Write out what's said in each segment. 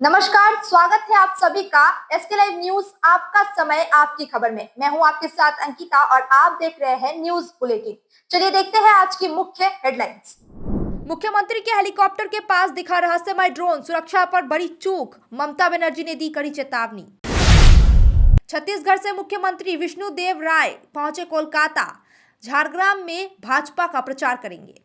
नमस्कार, स्वागत है आप सभी का एसके लाइव न्यूज। आपका समय आपकी खबर में। मैं हूं आपके साथ अंकिता और आप देख रहे हैं न्यूज बुलेटिन। चलिए देखते हैं आज की मुख्य हेडलाइंस। मुख्यमंत्री के हेलीकॉप्टर के पास दिखा रहस्यमय ड्रोन, सुरक्षा पर बड़ी चूक, ममता बनर्जी ने दी कड़ी चेतावनी। छत्तीसगढ़ से मुख्यमंत्री विष्णुदेव राय पहुंचे कोलकाता, झारग्राम में भाजपा का प्रचार करेंगे।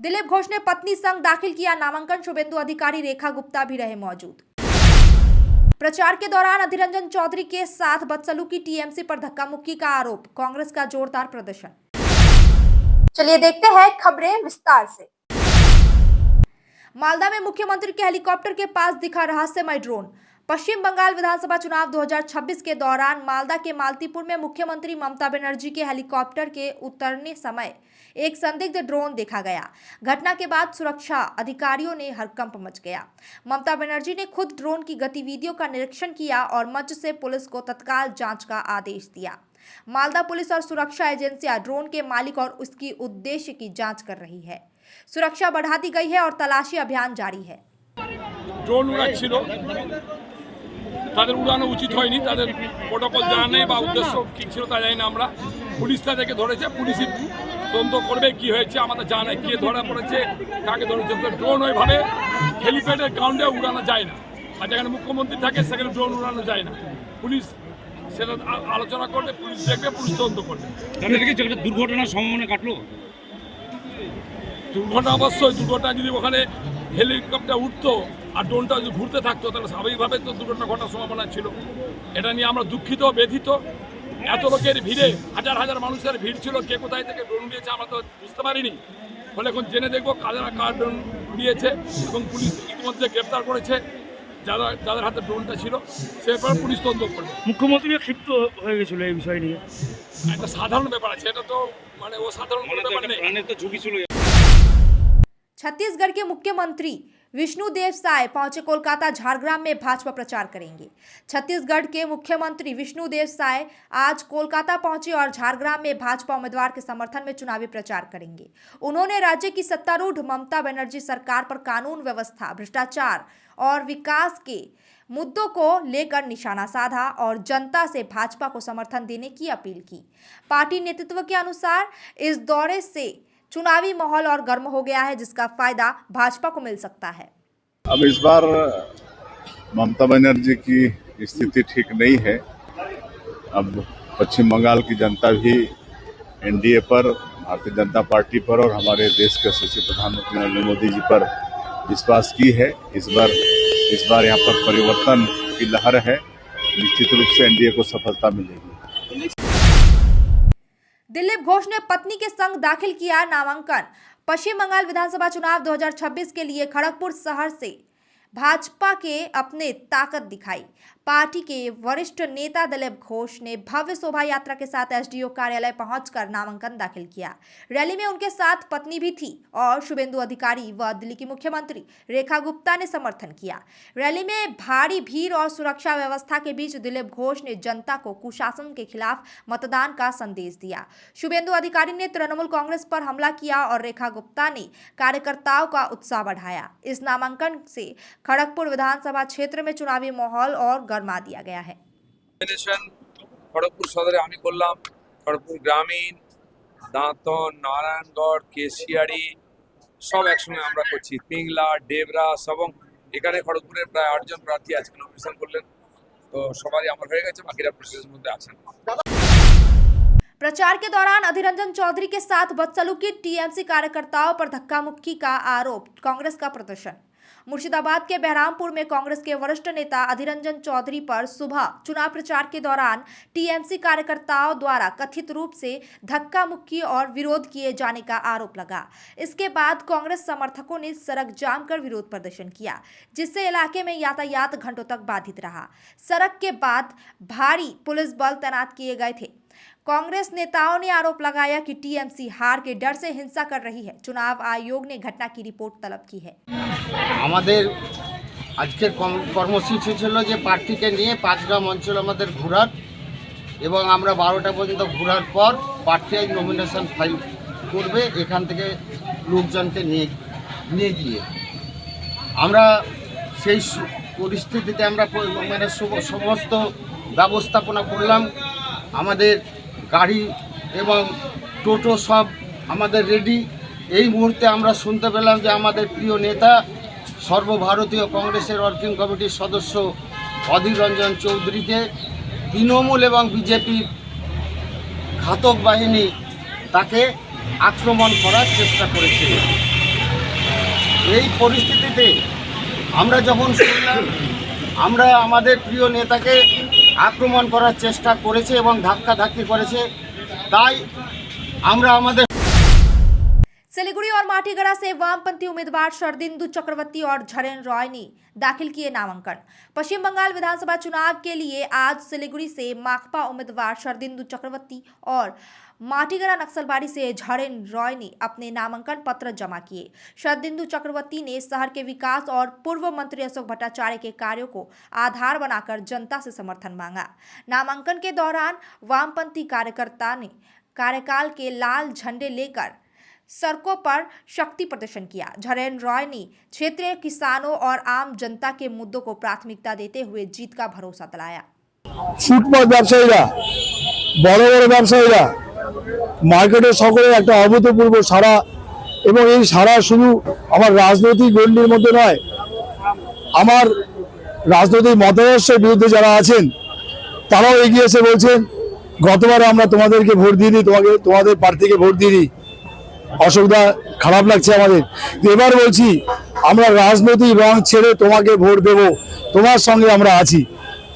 दिलीप घोष ने पत्नी संग दाखिल किया नामांकन, शुभेंदु अधिकारी, रेखा गुप्ता भी रहे मौजूद। प्रचार के दौरान अधीर रंजन चौधरी के साथ बदसलूकी, टीएमसी पर धक्का मुक्की का आरोप, कांग्रेस का जोरदार प्रदर्शन। चलिए देखते हैं खबरें विस्तार से। मालदा में मुख्यमंत्री के हेलीकॉप्टर के पास दिखा रहस्यमय ड्रोन। पश्चिम बंगाल विधानसभा चुनाव 2026 के दौरान मालदा के मालतीपुर में मुख्यमंत्री ममता बनर्जी के हेलीकॉप्टर के उतरने समय एक संदिग्ध ड्रोन देखा गया। घटना के बाद सुरक्षा अधिकारियों ने हड़कंप मच गया। ममता बनर्जी ने खुद ड्रोन की गतिविधियों का निरीक्षण किया और मंच से पुलिस को तत्काल जांच का आदेश दिया। मालदा पुलिस और सुरक्षा एजेंसियां ड्रोन के मालिक और उसकी उद्देश्य की जांच कर रही है। सुरक्षा बढ़ा दी गई है और तलाशी अभियान जारी है। ड्रोन उड़ाচ্ছিল তাদের উড়ানো উচিত হয়নি, তাদের প্রটোকল জানা নেই বা উদ্দেশ্য কি ছিল তা জানি না। আমরা পুলিশ তাদেরকে ধরেছে, পুলিশই তদন্ত করবে কি হয়েছে, আমাদের জানা নেই কে ধরা পড়েছে, কাকে ধরেছে। ড্রোন ওইভাবে হেলিপ্যাডের গ্রাউন্ডে উড়ানো যায় না, আর যেখানে মুখ্যমন্ত্রী থাকে সেখানে ড্রোন উড়ানো যায় না। পুলিশ সেটা আলোচনা করবে, পুলিশ দেখবে, পুলিশ তদন্ত করবে। তাদেরকে যে একটা দুর্ঘটনার সম্ভাবনা কাটলো, দুর্ঘটনা অবশ্যই, দুর্ঘটনা যদি ওখানে হেলিকপ্টার উঠতো আর ড্রোনটা যদি ঘুরতে থাকতো তাহলে স্বাভাবিকভাবে তো দুর্ঘটনা ঘটার সম্ভাবনা ছিল। এটা নিয়ে আমরা দুঃখিত, ব্যথিত। এত লোকের ভিড়ে, হাজার হাজার মানুষের ভিড় ছিল, কে কোথায় থেকে ড্রোন উড়িয়েছে আমরা তো বুঝতে পারিনি। ফলে এখন জেনে দেখবো কার ড্রোন উড়িয়েছে এবং পুলিশ ইতিমধ্যে গ্রেপ্তার করেছে যাদের হাতে ড্রোনটা ছিল, সে ব্যাপারে পুলিশ তদন্ত করবে। মুখ্যমন্ত্রী ক্ষিপ্ত হয়ে গেছিল এই বিষয় নিয়ে। একটা সাধারণ ব্যাপার আছে, এটা তো মানে ও সাধারণ ব্যাপার নেই, প্রাণের তো ঝুঁকি ছিল। छत्तीसगढ़ के मुख्यमंत्री विष्णुदेव साय पहुंचे कोलकाता, झारग्राम में भाजपा प्रचार करेंगे। छत्तीसगढ़ के मुख्यमंत्री विष्णुदेव साय आज कोलकाता पहुंचे और झारग्राम में भाजपा उम्मीदवार के समर्थन में चुनावी प्रचार करेंगे। उन्होंने राज्य की सत्तारूढ़ ममता बनर्जी सरकार पर कानून व्यवस्था, भ्रष्टाचार और विकास के मुद्दों को लेकर निशाना साधा और जनता से भाजपा को समर्थन देने की अपील की। पार्टी नेतृत्व के अनुसार इस दौरे से चुनावी माहौल और गर्म हो गया है, जिसका फायदा भाजपा को मिल सकता है। अब इस बार ममता बनर्जी की स्थिति ठीक नहीं है। अब पश्चिम बंगाल की जनता भी एनडीए पर, भारतीय जनता पार्टी पर और हमारे देश के यशस्वी प्रधानमंत्री नरेंद्र मोदी जी पर विश्वास की है। इस बार यहाँ पर परिवर्तन की लहर है। निश्चित रूप से एनडीए को सफलता मिलेगी। दिलीप घोष ने पत्नी के संग दाखिल किया नामांकन। पश्चिम बंगाल विधानसभा चुनाव 2026 के लिए खड़गपुर शहर से भाजपा के अपने ताकत दिखाई। पार्टी के वरिष्ठ नेता दिलीप घोष ने भव्य शोभा यात्रा के साथ एसडीओ कार्यालय पहुंचकर नामांकन दाखिल किया। रैली में उनके साथ पत्नी भी थी और शुभेंदु अधिकारी व दिल्ली की मुख्यमंत्री रेखा गुप्ता ने समर्थन किया। रैली में भारी भीड़ और सुरक्षा व्यवस्था के बीच दिलीप घोष ने जनता को कुशासन के खिलाफ मतदान का संदेश दिया। शुभेंदु अधिकारी ने तृणमूल कांग्रेस पर हमला किया और रेखा गुप्ता ने कार्यकर्ताओं का उत्साह बढ़ाया। इस नामांकन से खड़गपुर विधानसभा क्षेत्र में चुनावी माहौल और गरमा दिया गया है। खड़गपुर सदरे आमी करलाम, खड़गपुर ग्रामीण, दांतन, नारायणगढ़, केशियाड़ी सब एकसंगे आमरा करছি। पिंगला, डेबरा सबং এখানে খড়গপুরের প্রায় 8 জন প্রার্থী আজকে নমিনেশন করলেন। তো সবারই আমার হয়ে গেছে, বাকিরা প্রসেসের মধ্যে আছেন। प्रचार के दौरान अधीर रंजन चौधरी के साथ बदसलूकी, टीएमसी कार्यकर्ताओं पर धक्का मुक्की का आरोप, कांग्रेस का प्रदर्शन। मुर्शिदाबाद के बहरामपुर में कांग्रेस के वरिष्ठ नेता अधीर रंजन चौधरी पर सुबह चुनाव प्रचार के दौरान टीएमसी कार्यकर्ताओं द्वारा कथित रूप से धक्का मुक्की और विरोध किए जाने का आरोप लगा। इसके बाद कांग्रेस समर्थकों ने सड़क जाम कर विरोध प्रदर्शन किया, जिससे इलाके में यातायात घंटों तक बाधित रहा। सड़क के बाद भारी पुलिस बल तैनात किए गए थे। कांग्रेस नेताओं ने आरोप लगाया कि टीएमसी हार के डर से हिंसा कर रही है। चुनाव आयोग ने घटना की रिपोर्ट तलब की है। আমাদের আজকের কর্মসূচি ছিল যে প্রার্থীকে নিয়ে 5 গ্রাম অঞ্চল আমাদের ঘোরার এবং আমরা 12টা পর্যন্ত ঘোরার পর প্রার্থী নমিনেশন ফাইল করবে। এখান থেকে লোকজনকে নিয়ে গিয়ে আমরা সেই পরিস্থিতিতে আমরা মানে সমস্ত ব্যবস্থাপনা করলাম। আমাদের গাড়ি এবং টোটো সব আমাদের রেডি। এই মুহূর্তে আমরা শুনতে পেলাম যে আমাদের প্রিয় নেতা সর্বভারতীয় কংগ্রেসের ওয়ার্কিং কমিটির সদস্য অধীর রঞ্জন চৌধুরীকে তৃণমূল এবং বিজেপির ঘাতক বাহিনী তাকে আক্রমণ করার চেষ্টা করেছে। এই পরিস্থিতিতে আমরা যখন শুনলাম আমরা আমাদের প্রিয় নেতাকে আক্রমণ করার চেষ্টা করেছে এবং ধাক্কাধাক্কি করেছে, তাই আমরা আমাদের सिलीगुड़ी और माटीगढ़ा से वामपंथी उम्मीदवार शरदिंदु चक्रवर्ती और झरेन रॉय ने दाखिल किए नामांकन। पश्चिम बंगाल विधानसभा चुनाव के लिए आज सिलीगुड़ी से माकपा उम्मीदवार शरदिंदु चक्रवर्ती और माटीगढ़ा नक्सलबाड़ी से झरेन रॉय ने अपने नामांकन पत्र जमा किए। शरदिंदु चक्रवर्ती ने शहर के विकास और पूर्व मंत्री अशोक भट्टाचार्य के कार्यों को आधार बनाकर जनता से समर्थन मांगा। नामांकन के दौरान वामपंथी कार्यकर्ता ने कार्यकाल के लाल झंडे लेकर सड़कों पर शक्ति प्रदर्शन किया। झरेन रॉय ने क्षेत्रीय किसानों और आम जनता के मुद्दों को प्राथमिकता देते हुए जीत का भरोसा दिलाया। ফুটপাত ব্যবসায়ীরা, বড় বড় ব্যবসায়ীরা, মার্কেটের সকলের একটা অভূতপূর্ব সাড়া, এবং এই সাড়া শুধু আমার রাজনৈতিক গণ্ডির মধ্যে নয়, আমার রাজনৈতিক মতাদর্শের বিরুদ্ধে যারা আছেন তারাও এগিয়ে এসে বলছেন গতবারে আমরা তোমাদেরকে ভোট দিইনি, তোমাদের প্রার্থীকে ভোট দিইনি, অসুবিধা খারাপ লাগছে আমাদের। এবার বলছি আমরা রাজনৈতিক রং ছেড়ে তোমাকে ভোট দেব, তোমার সঙ্গে আমরা আছি।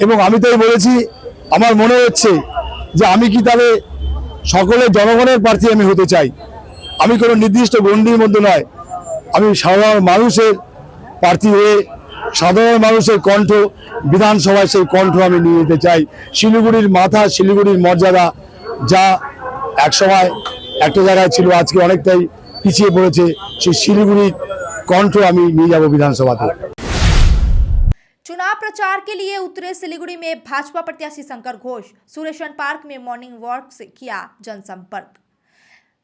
এবং আমি তাই বলেছি, আমার মনে হচ্ছে যে আমি কি তাহলে সকলের জনগণের প্রার্থী আমি হতে চাই। আমি কোনো নির্দিষ্ট গণ্ডির মধ্যে নয়, আমি সাধারণ মানুষের প্রার্থী হয়ে সাধারণ মানুষের কণ্ঠ বিধানসভায় সেই কণ্ঠ আমি নিয়ে যেতে চাই। শিলিগুড়ির মাথা, শিলিগুড়ির মর্যাদা যা একসময় একটা জায়গায় ছিল, আজকে অনেকটাই পিছিয়ে পড়েছে, সেই শিলিগুড়ির কণ্ঠ আমি নিয়ে যাব বিধানসভাতে। चुनाव प्रचार के लिए उतरे सिलीगुड़ी में भाजपा प्रत्याशी शंकर घोष। सुरेशन पार्क में मॉर्निंग वॉक से किया जनसंपर्क।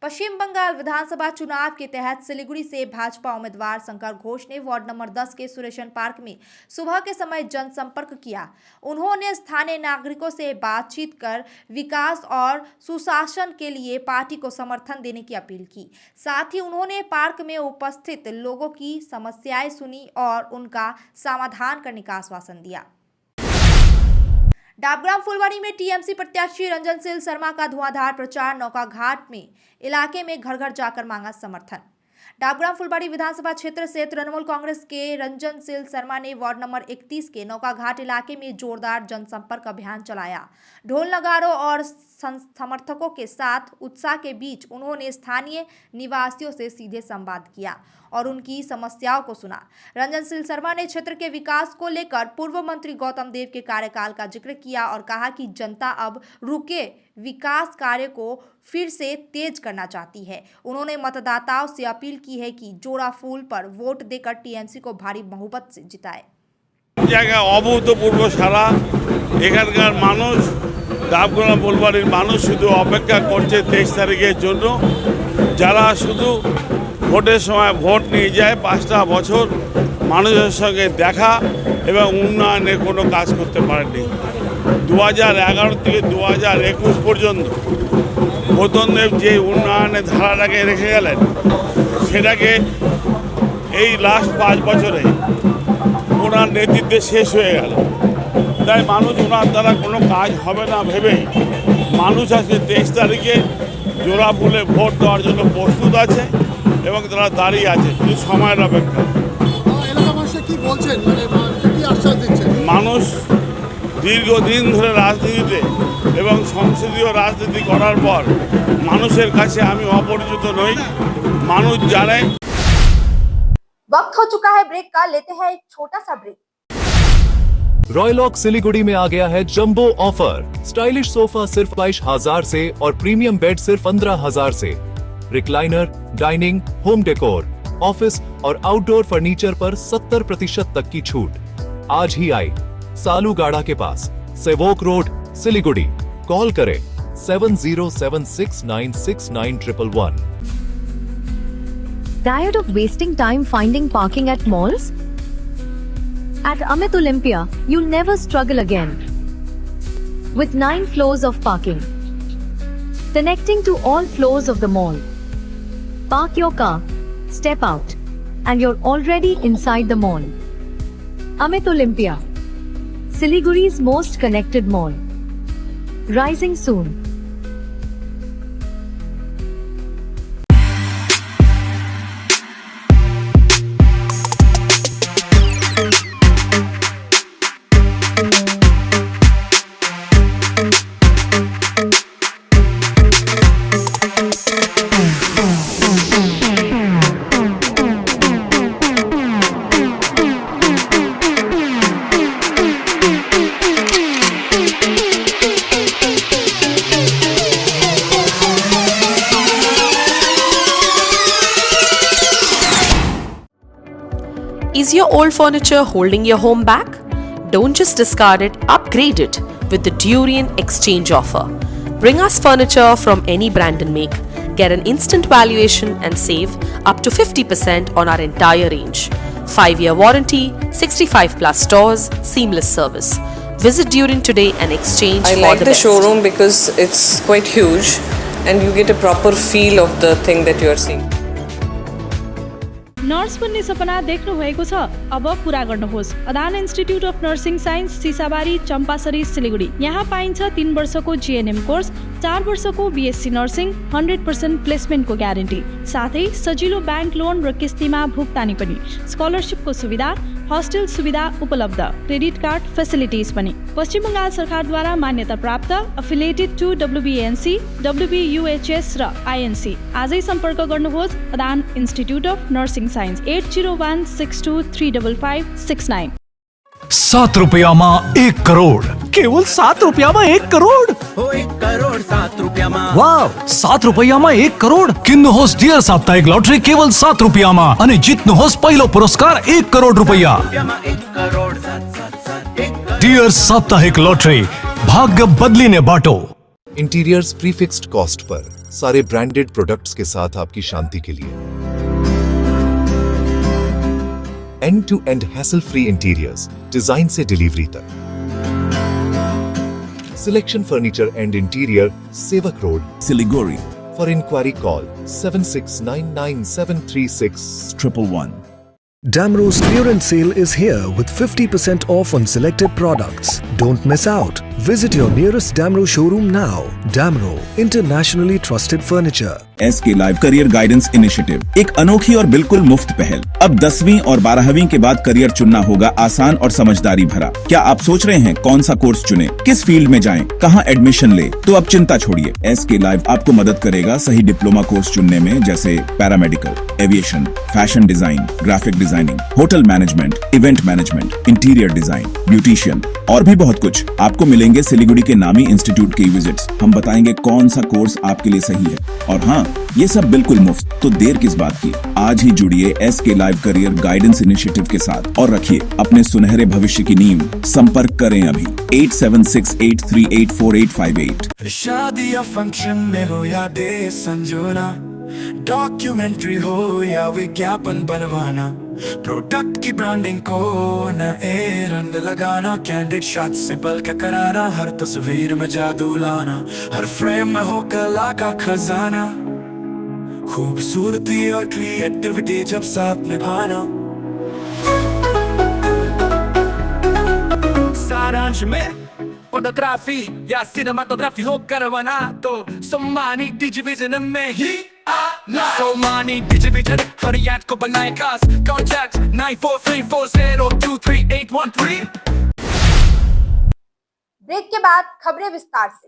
पश्चिम बंगाल विधानसभा चुनाव के तहत सिलीगुड़ी से भाजपा उम्मीदवार शंकर घोष ने वार्ड नंबर 10 के सुरेशन पार्क में सुबह के समय जनसंपर्क किया। उन्होंने स्थानीय नागरिकों से बातचीत कर विकास और सुशासन के लिए पार्टी को समर्थन देने की अपील की। साथ ही उन्होंने पार्क में उपस्थित लोगों की समस्याएं सुनी और उनका समाधान करने का आश्वासन दिया। डाबग्राम फुलवाड़ी में टीएमसी प्रत्याशी रंजन सिल शर्मा का धुआंधार प्रचार। नौका घाट में इलाके में घर घर जाकर मांगा समर्थन। डाबग्राम फुलवाड़ी विधानसभा क्षेत्र से तृणमूल कांग्रेस के रंजन सिल शर्मा ने वार्ड नंबर 31 के नौका घाट इलाके में जोरदार जनसंपर्क अभियान चलाया। ढोल नगारों और समर्थकों के साथ उत्साह के बीच उन्होंने स्थानीय निवासियों से सीधे संवाद किया और उनकी समस्याओं को सुना। रंजन सिल शर्मा ने क्षेत्र के विकास को लेकर पूर्व मंत्री गौतम देव के कार्यकाल का जिक्र किया और कहा कि जनता अब रुके विकास कार्य को फिर से तेज करना चाहती है। उन्होंने मतदाताओं से अपील की है कि जोड़ा फूल पर वोट देकर टीएमसी को भारी बहुमत से जिताए। জায়গায় অভূতপূর্ব সারা, এখানকার মানুষ, ডাবগ্রাম ফুলবাড়ির মানুষ শুধু অপেক্ষা করছে 23 তারিখের জন্য। যারা শুধু ভোটের সময় ভোট নিয়ে যায়, 5টা বছর মানুষের সঙ্গে দেখা এবং উন্নয়নের কোনো কাজ করতে পারেনি। 2011 থেকে 2021 পর্যন্ত গৌতমদেব যে উন্নয়নের ধারাটাকে রেখে গেলেন, সেটাকে এই লাস্ট 5 বছরে ওনার নেতৃত্বে শেষ হয়ে গেল। তাই মানুষ ওনার দ্বারা কোনো কাজ হবে না ভেবেই মানুষ আজকে 23 তারিখে জোড়া ফুলে ভোট দেওয়ার জন্য প্রস্তুত আছে এবং তারা দাঁড়িয়ে আছে, শুধু সময়ের অপেক্ষা। মানুষ দীর্ঘদিন ধরে রাজনীতিতে এবং সংসদীয় রাজনীতি করার পর মানুষের কাছে আমি অপরিচিত নই, মানুষ জানে। वक्त हो चुका है ब्रेक का, लेते हैं एक छोटा सा ब्रेक। रॉयलॉक सिलीगुड़ी में आ गया है जंबो ऑफर। स्टाइलिश सोफा सिर्फ 22,000 से और प्रीमियम बेड सिर्फ 15,000 से। Recliner, dining, home decor, office और आउटडोर फर्नीचर पर 70% तक की छूट। आज ही आए सालूगाड़ा के पास, सेवोक रोड, सिलीगुड़ी। कॉल करें 7076969111। Tired of wasting time finding parking at malls? At Amit Olympia, you'll never struggle again. With 9 floors of parking, connecting to all floors of the mall. Park your car, step out, and you're already inside the mall. Amit Olympia, Siliguri's most connected mall. Rising soon. Is your old furniture holding your home back? Don't just discard it, upgrade it with the Durian Exchange offer. Bring us furniture from any brand and make. Get an instant valuation and save up to 50% on our entire range. 5-year warranty, 65 plus stores, seamless service. Visit Durian today and exchange I for like the the best. showroom because it's quite huge and you get a proper feel of the thing that you are seeing. Nurse बन्ने सपना देख्नु भएको छ? अब पूरा गर्नुहोस्। Adan institute of nursing science, Sisabari, Champasari, Siliguri. यहाँ पाइन्छ 3 वर्षको जीएनएम कोर्स, 4 वर्षको बीएससी नर्सिङ, 100% प्लेसमेन्टको ग्यारेन्टी, साथै सजिलो ब्याङ्क लोन र किस्तीमा भुक्तानी पनि, स्कलरसिपको सुविधा, हस्टेल सुविधा उपलब्ध, क्रेडिट कार्ड फेसिलिटिज पनि। पश्चिम बङ्गाल सरकारद्वारा मान्यता प्राप्त, affiliated to WBNC, WBUHS raw INC। आजै सम्पर्क गर्नुहोस् Adan institute of nursing signs 8016235569। 7 रुपयामा 1 crore, केवल 7 रुपयामा 1 करोड, 1 करोड 7 रुपयामा। वाव, 7 रुपयामा 1 करोड। किन्नुहोस् डियर साप्ताहिक लटरी केवल 7 रुपयामा अनि जित्नुहोस् पहिलो पुरस्कार 1 करोड रुपैयाँ। डियर साप्ताहिक लटरी, भाग्य बदलिने बाटो। इंटीरियर्स प्रीफिक्स्ड कॉस्ट पर, सारे ब्रांडेड प्रोडक्ट्स के साथ आपकी शांति के लिए। End-to-end hassle-free interiors, डिजाइन से डिलीवरी तक। Selection Furniture and Interior, Sevak Road, Siliguri. For inquiry call 7699736111. Damro's clearance sale is here with 50% off on selected products. Don't miss out. Visit your nearest Damro showroom now. Damro, internationally trusted furniture. SK live career guidance initiative, एक अनोखी और बिल्कुल मुफ्त पहल। अब 10वीं और 12वीं के बाद करियर चुनना होगा आसान और समझदारी भरा। क्या आप सोच रहे हैं कौन सा कोर्स चुने, किस फील्ड में जाएं, कहां एडमिशन ले? तो अब चिंता छोड़िए, SK लाइव आपको मदद करेगा सही डिप्लोमा कोर्स चुनने में, जैसे paramedical, aviation, fashion design, graphic designing, hotel management, event management, interior design, beautician और भी बहुत कुछ। आपको मिलेंगे सिलीगुड़ी के नामी इंस्टीट्यूट के विजिट्स। हम बताएंगे कौन सा कोर्स आपके लिए सही है, और हाँ, ये सब बिल्कुल मुफ्त। तो देर किस बात की, आज ही जुड़िए SK live career guidance initiative के साथ और रखिए अपने सुनहरे भविष्य की नींव। संपर्क करें अभी 8768384858। शादी या फंक्शन में हो या डे संजोना, डॉक्यूमेंट्री हो या विज्ञापन बनवाना, प्रोडक्ट की ब्रांडिंग को नए रंग लगाना, कैंडिड शॉट से बल्कि कराना, हर तस्वीर में जादू लाना, हर फ्रेम में हो कला का खजाना, खूबसूरती और क्रिएटिविटी जब साथ निभाना। सारांश में फोटोग्राफी या सिनेमाटोग्राफी हो करवाना, तो सोमानी डिजिविजन में ही आना। सोमानी डिजिविजन फरियाद को बनाए खास, कॉन्टैक्ट 9434023813। ब्रेक के बाद खबरें विस्तार से।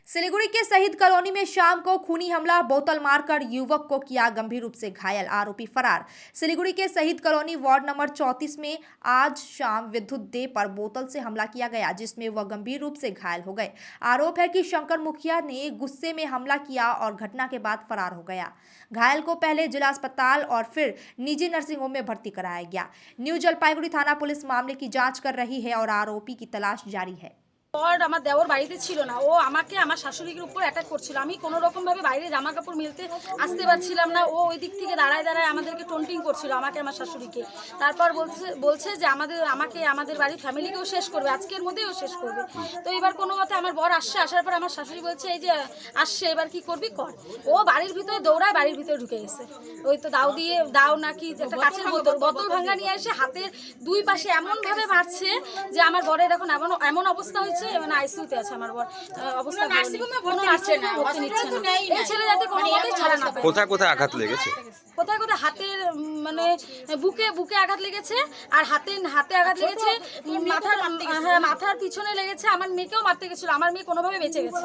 सिलीगुड़ी के शहीद कॉलोनी में शाम को खूनी हमला, बोतल मारकर युवक को किया गंभीर रूप से घायल, आरोपी फरार। सिलीगुड़ी के शहीद कॉलोनी वार्ड नंबर 34 में आज शाम विद्युत देह पर बोतल से हमला किया गया, जिसमें वह गंभीर रूप से घायल हो गए। आरोप है कि शंकर मुखिया ने गुस्से में हमला किया और घटना के बाद फरार हो गया। घायल को पहले जिला अस्पताल और फिर निजी नर्सिंग होम में भर्ती कराया गया। न्यू जलपाईगुड़ी थाना पुलिस मामले की जाँच कर रही है और आरोपी की तलाश जारी है। বর আমার দেওর বাড়িতে ছিল না, ও আমাকে আমার শাশুড়ির উপর অ্যাটাক করছিল। আমি কোনো রকমভাবে বাইরে জামা কাপড় মেলতে আসতে পারছিলাম না। ও ওই দিক থেকে দাঁড়ায় দাঁড়ায় আমাদেরকে টোন্টিং করছিল, আমাকে আমার শাশুড়িকে। তারপর বলছে যে আমাদের বাড়ির ফ্যামিলিকেও শেষ করবে, আজকের মধ্যেও শেষ করবে। তো এবার কোনো মতে আমার বর আসার পর আমার শাশুড়ি বলছে এই যে আসছে, এবার কি করবি কর। ও বাড়ির ভিতরে দৌড়ায়, বাড়ির ভিতরে ঢুকে গেছে। ওই তো দাও নাকি একটা কাঁচের বোতল ভাঙা নিয়ে এসে হাতের দুই পাশে এমনভাবে মারছে যে আমার বরের এখন এমন অবস্থা হয়েছে, মানে আইসিইউতে আছে আমার বর। অবস্থা কোনো নার্সিংহোমে ভর্তি নিচ্ছে না। এই ছেলে যাতে কোনো মতেই ছাড়া না পায়। কোথায় কোথায় আঘাত লেগেছে? কোথায় কোথায় হাতের মানে বুকে আঘাত লেগেছে, আর হাতে আঘাত লেগেছে, মাথার পিছনে লেগেছে। আমার মেয়েকেও মারতে গেছিল, আমার মেয়ে কোনোভাবে বেঁচে গেছে।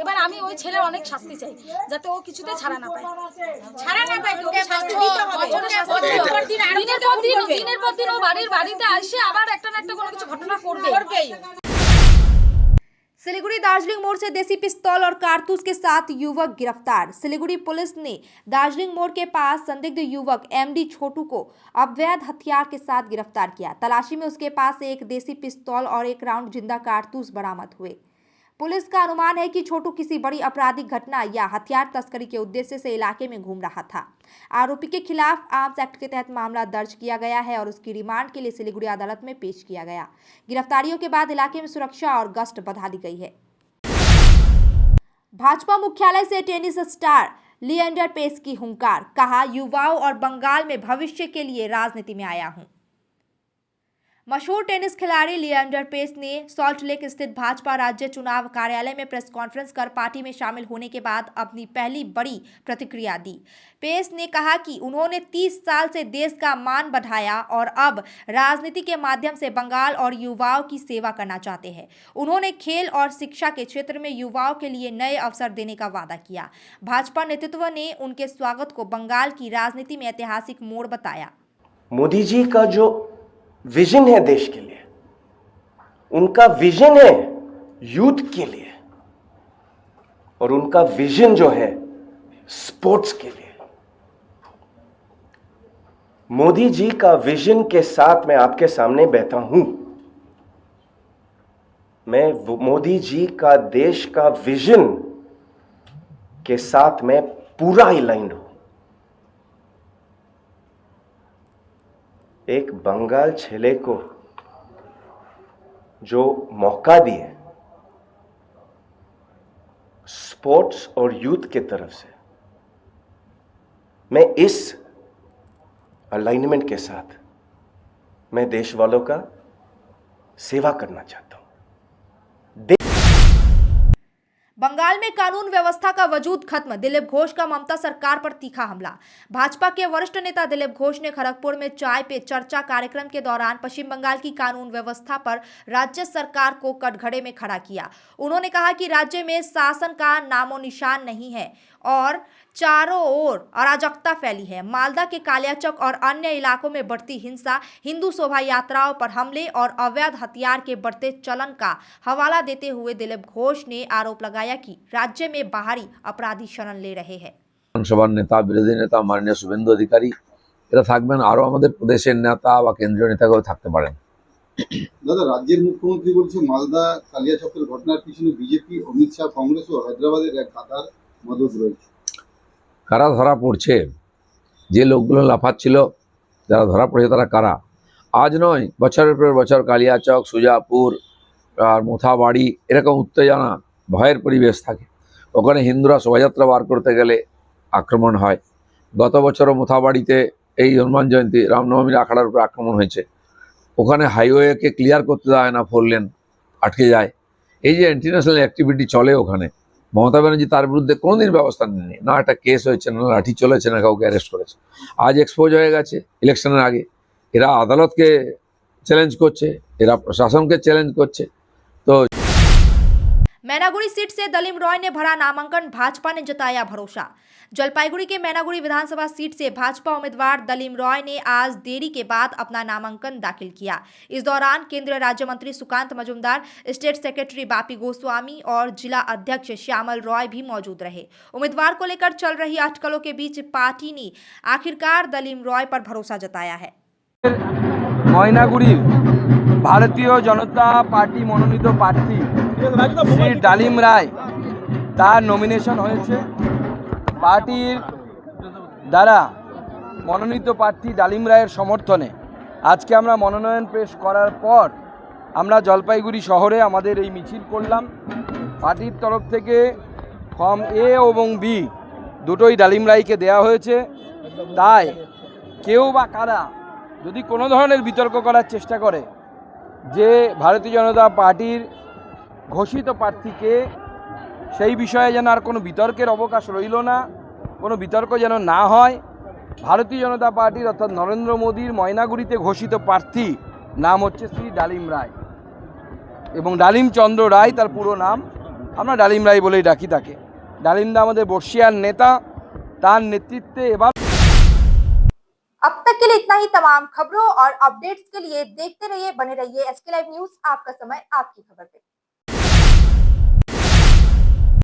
এবার আমি ওই ছেলের অনেক শাস্তি চাই, যাতে ও কিছুতে ছাড়া না পায়। দিনের পর দিন ও বাড়িতে আসে আবার একটা না একটা কোনো কিছু ঘটনা করবে। सिलीगुड़ी दार्जिलिंग मोड़ से देसी पिस्तौल और कारतूस के साथ युवक गिरफ्तार। सिलीगुड़ी पुलिस ने दार्जिलिंग मोड़ के पास संदिग्ध युवक एमडी छोटू को अवैध हथियार के साथ गिरफ्तार किया। तलाशी में उसके पास एक देसी पिस्तौल और 1 राउंड जिंदा कारतूस बरामद हुए। पुलिस का अनुमान है कि छोटू किसी बड़ी आपराधिक घटना या हथियार तस्करी के उद्देश्य से इलाके में घूम रहा था। आरोपी के खिलाफ आर्म्स एक्ट के तहत मामला दर्ज किया गया है और उसकी रिमांड के लिए सिलीगुड़ी अदालत में पेश किया गया। गिरफ्तारियों के बाद इलाके में सुरक्षा और गश्त बढ़ा दी गई है। भाजपा मुख्यालय से टेनिस स्टार लिएंडर पेस की हुंकार, कहा युवाओं और बंगाल में भविष्य के लिए राजनीति में आया हूं। मशहूर टेनिस खिलाड़ी लिएंडर पेस ने सॉल्ट लेक स्थित भाजपा राज्य चुनाव कार्यालय में प्रेस कॉन्फ्रेंस कर पार्टी में शामिल होने के बाद अपनी पहली बड़ी प्रतिक्रिया दी। पेस ने कहा कि उन्होंने 30 साल से देश का मान बढ़ाया और अब राजनीति के माध्यम से बंगाल और युवाओं की सेवा करना चाहते हैं। उन्होंने खेल और शिक्षा के क्षेत्र में युवाओं के लिए नए अवसर देने का वादा किया। भाजपा नेतृत्व ने उनके स्वागत को बंगाल की राजनीति में ऐतिहासिक मोड़ बताया। मोदी जी का जो विजन है देश के लिए, उनका विजन है यूथ के लिए, और उनका विजन जो है स्पोर्ट्स के लिए। मोदी जी का विजन के साथ मैं आपके सामने बैठा हूं। मैं मोदी जी का देश का विजन के साथ मैं पूरा अलाइंड हूं। एक बंगाल छेले को जो मौका दिए स्पोर्ट्स और यूथ के तरफ से, मैं इस अलाइनमेंट के साथ मैं देश वालों का सेवा करना चाहता हूं। बंगाल में कानून व्यवस्था का वजूद खत्म, दिलीप घोष का ममता सरकार पर तीखा हमला। भाजपा के वरिष्ठ नेता दिलीप घोष ने खड़गपुर में चाय पे चर्चा कार्यक्रम के दौरान पश्चिम बंगाल की कानून व्यवस्था पर राज्य सरकार को कटघरे में खड़ा किया। उन्होंने कहा कि राज्य में शासन का नामो निशान नहीं है और चारों ओर अराजकता फैली है। मालदा के कालियाचक और अन्य इलाकों में बढ़ती हिंसा, हिंदू शोभा यात्राओं पर हमले और अवैध हथियार के बढ़ते चलन का हवाला देते हुए दिलीप घोष ने आरोप लगाया कि राज्य में बाहरी अपराधी शरण ले रहे हैं। বিধানসভার নেতা, বিরোধী নেতা মাননীয় শুভেন্দু অধিকারী এরা থাকবেন, আরো আমাদের প্রদেশের নেতা বা কেন্দ্রীয় নেতাকেও থাকতে পারেন। দাদা, রাজ্যের মুখ্যমন্ত্রী বলছে মালদা কালিয়াচকের ঘটনার পিছনে বিজেপি, অমিত শাহ, কংগ্রেস ও হায়দ্রাবাদের এক গাদার মদত রয়েছে। কারা ধরা পড়ছে? যে লোকগুলো লাফাচ্ছিল, যারা ধরা পড়েছে তারা কারা? আজ নয়, বছরের পর বছর কালিয়াচক, সুজাপুর আর মোথাবাড়ি এরকম উত্তেজনা, ভয়ের পরিবেশ থাকে। ওখানে হিন্দুরা শোভাযাত্রা বার করতে গেলে আক্রমণ হয়। গত বছরও মোথাবাড়িতে এই হনুমান জয়ন্তী, রামনবমীর আখড়ার উপর আক্রমণ হয়েছে। ওখানে হাইওয়েকে ক্লিয়ার করতে দেয় না, 4 লেন আটকে যায়। এই যে ইন্টারন্যাশনাল অ্যাক্টিভিটি চলে ওখানে, মমতা ব্যানার্জি তার বিরুদ্ধে কোনোদিন ব্যবস্থা নেননি। না একটা কেস হয়েছে, না লাঠি চলেছে, না কাউকে অ্যারেস্ট করেছে। আজ এক্সপোজ হয়ে গেছে ইলেকশনের আগে। এরা আদালতকে চ্যালেঞ্জ করছে, এরা প্রশাসনকে চ্যালেঞ্জ করছে। তো मैनागुड़ी सीट से दलीम रॉय ने भरा नामांकन, भाजपा ने जताया भरोसा। जलपाईगुड़ी के मैनागुड़ी विधानसभा सीट से भाजपा उम्मीदवार दलीम रॉय ने आज देरी के बाद अपना नामांकन दाखिल किया। इस दौरान केंद्रीय राज्य मंत्री सुकांत मजुमदार, स्टेट सेक्रेटरी बापी गोस्वामी और जिला अध्यक्ष श्यामल रॉय भी मौजूद रहे। उम्मीदवार को लेकर चल रही अटकलों के बीच पार्टी ने आखिरकार दलीम रॉय पर भरोसा जताया है। ময়নাগুড়ির ভারতীয় জনতা পার্টি মনোনীত প্রার্থী শ্রী ডালিম রায় তার নমিনেশন হয়েছে। পার্টির দ্বারা মনোনীত প্রার্থী ডালিম রায়ের সমর্থনে আজকে আমরা মনোনয়ন পেশ করার পর আমরা জলপাইগুড়ি শহরে আমাদের এই মিছিল করলাম। পার্টির তরফ থেকে ফর্ম এ এবং বি দুটোই ডালিম রায়কে দেওয়া হয়েছে। তাই কেউ বা কারা যদি কোনো ধরনের বিতর্ক করার চেষ্টা করে যে ভারতীয় জনতা পার্টির ঘোষিত প্রার্থীকে, সেই বিষয়ে যেন আর কোনো বিতর্কের অবকাশ রইল না, কোনো বিতর্ক যেন না হয়। ভারতীয় জনতা পার্টির অর্থাৎ নরেন্দ্র মোদীর ময়নাগুড়িতে ঘোষিত প্রার্থী নাম হচ্ছে শ্রী ডালিম রায় এবং ডালিম চন্দ্র রায় তার পুরো নাম। আমরা ডালিম রায় বলেই ডাকি তাকে। ডালিমদা আমাদের বর্ষিয়ার নেতা, তার নেতৃত্বে এবার। अब तक के लिए इतना ही। तमाम खबरों और अपडेट्स के लिए देखते रहिए, बने रहिए एसके लाइव न्यूज, आपका समय आपकी खबर पे।